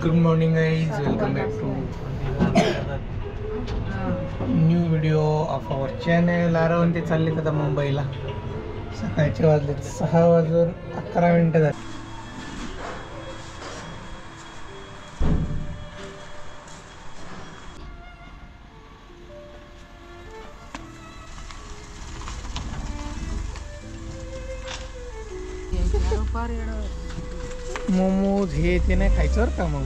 Good morning guys, welcome back to new video of our channel. आराम ते चाललेत आता मुंबईला. सकाळचे वाजलेत 6:11 झाले. मोमोज हे ते नाही खायचं बरं का. मग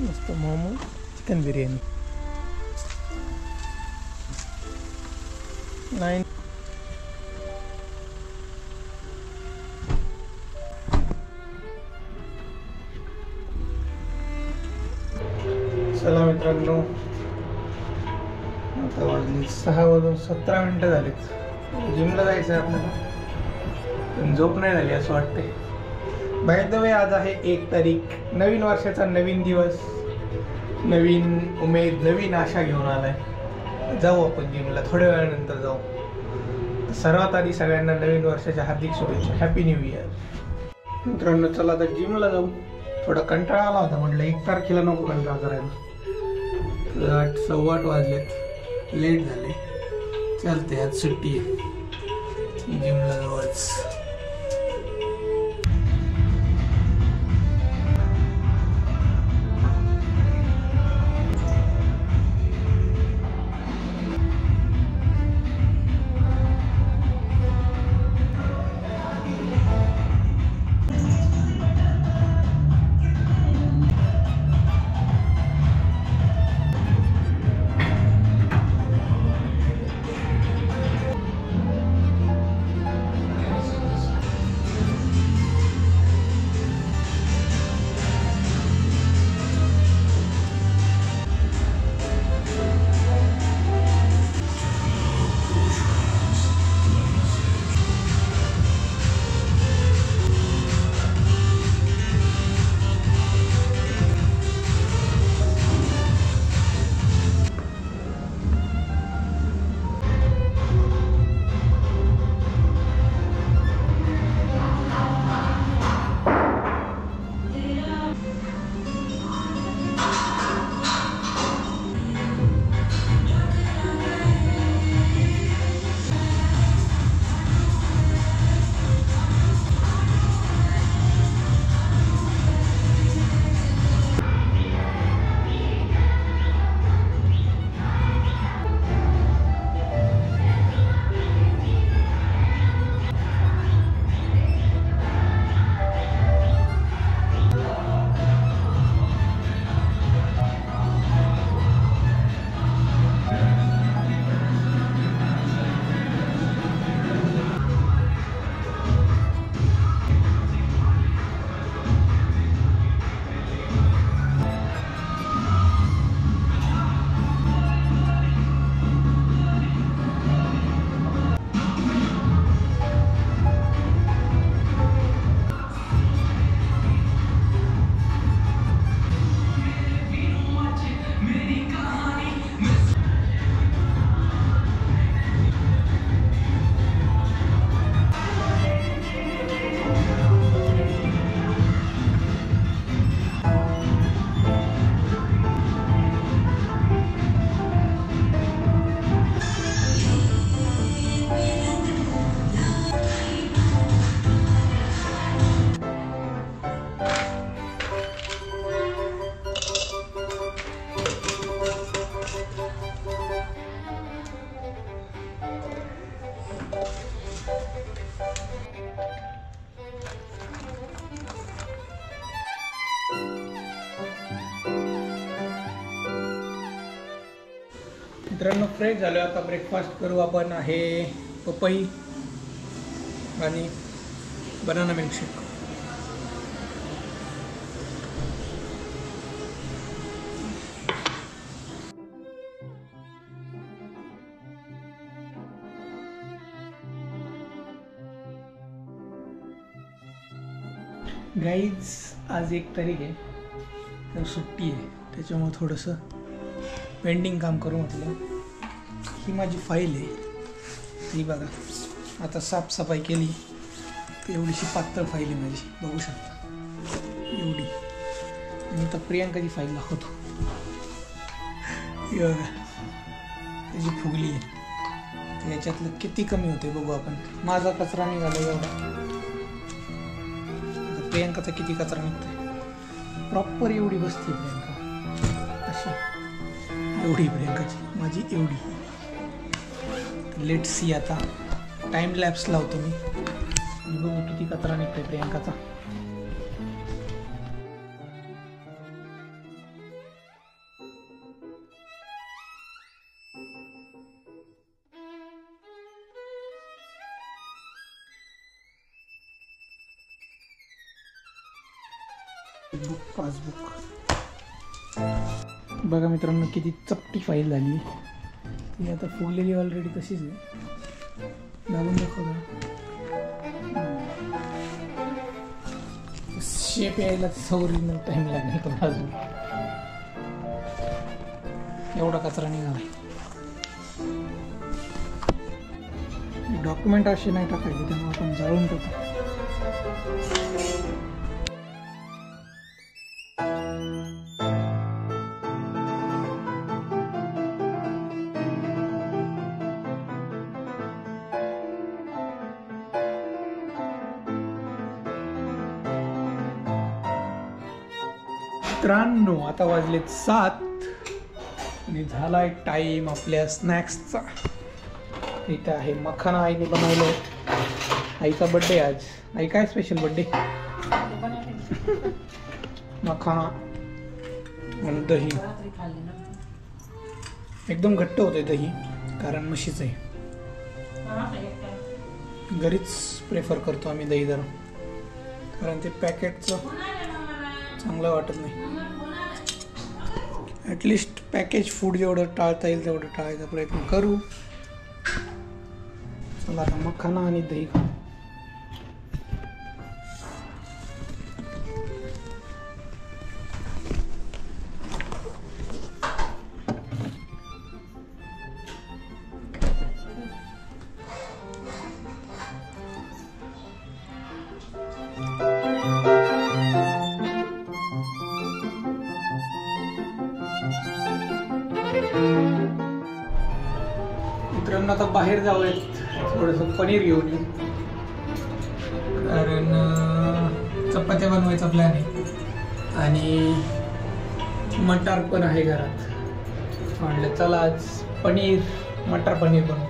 मस्त मोमोज, चिकन बिर्याणी. नाही चला मित्रांनो, आता वाजली 6:17 झालेत. जिमला जायचं आहे आपल्याला, पण झोप नाही झाली असं वाटते. बाय द वे, आज आहे 1 तारीख. नवीन वर्षाचा नवीन दिवस, नवीन उमेद, नवीन आशा घेऊन आलाय. जाऊ आपण जिमला, थोड्या वेळानंतर जाऊ. सर्वात आधी सगळ्यांना नवीन वर्षाच्या हार्दिक शुभेच्छा, हॅपी न्यू इयर. मित्रांनो चला आता जिमला जाऊ. थोडा कंटाळा आला होता, म्हटलं 1 तारखेला नको कंटाळा करायला. 8:15 वाजलेत, लेट झाले. चालते, आज सुट्टी आहे. जिमला जाऊच. मित्रांनो फ्रेश झालो. आता ब्रेकफास्ट करू आपण. आहे पपई आणि बनाना मिल्कशेक. गाईज आज 1 तारीख आहे, तर सुट्टी आहे. त्याच्यामुळे थोडंसं पेंडिंग काम करू म्हटलं. ही माझी फाईल आहे, ही बघा. आता साफसफाई केली तर एवढीशी पातळ फाईल आहे माझी, बघू शकता. एवढी. मी तर प्रियांकाची फाईल दाखवतो. हे बघा त्याची फुगली आहे. याच्यातलं किती कमी होते बघू आपण. माझा कचरा निघाला एवढा. प्रियांकाचा किती कचरा निघतोय. प्रॉपर एवढी बसते प्रियांका अशी. एवढी प्रियांकाची माझी एवढी. लेट सी आता टाइम लॅप्स लावतो मी बघू किती कचरा निघतोय प्रियांकाचा. बुक पासबुक बघा मित्रांनो किती चपटी फाईल झाली. ती आता फुगलेली ऑलरेडी तशीच आहे. घालून दाखव. शेप यायला ओरिजिनल टाइम लागेल तो अजून. एवढा कचरा निघाला. डॉक्युमेंट असे नाही टाकायचे त्यामुळे आपण जाळून टाकू. मित्रांनो आता वाजलेत 7 आणि झालाय टाइम आपल्या स्नॅक्सचा. इथं आहे मखाना आईने बनवलं. आईचा बर्थडे आज. आई काय स्पेशल बर्थडे. मखाना आणि दही. एकदम घट्ट होते दही कारण म्हशीचं आहे. घरीच प्रेफर करतो आम्ही दही जरा कारण ते पॅकेटचं चांगलं वाटत नाही. ॲटलिस्ट पॅकेज फूड जेवढं टाळता येईल तेवढं टाळायचा प्रयत्न करू. चला आता मखाना आणि दही खाऊ. मित्रांनो आता बाहेर जाऊयात. थोडंसं पनीर घेऊन येऊ कारण चपात्या बनवायचा प्लॅन आहे आणि मटार पण आहे घरात. म्हटलं चला आज पनीर मटार पनीर बनवू.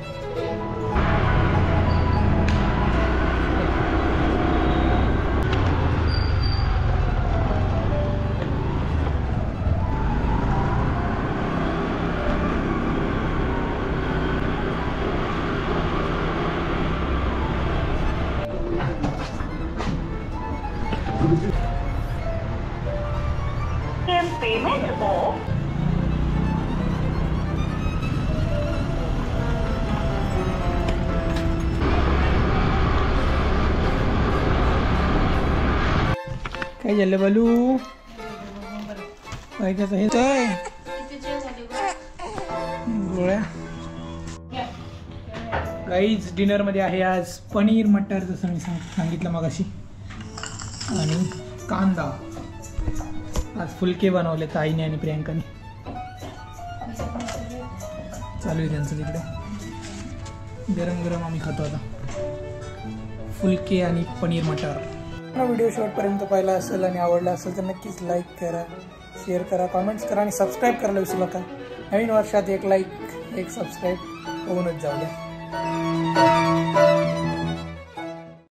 Payment of काय झालं बालू. काय कसं हे गोळ्या. गाईज डिनर मध्ये आहे आज पनीर मटर जसं मी सांगितलं मगाशी आणि कांदा. आज फुलके बनवले तर आईने आणि प्रियांकाने. चालू आहे त्यांचं तिकडे. गरम गरम आम्ही खातो आता फुलके आणि पनीर मटार. व्हिडिओ शेवटपर्यंत पाहिला असेल आणि आवडला असेल तर नक्कीच लाईक करा, शेअर करा, कॉमेंट्स करा आणि सबस्क्राईब करायला विसरू नका. नवीन वर्षात एक लाईक एक सबस्क्राईब होऊनच जाऊ द्या.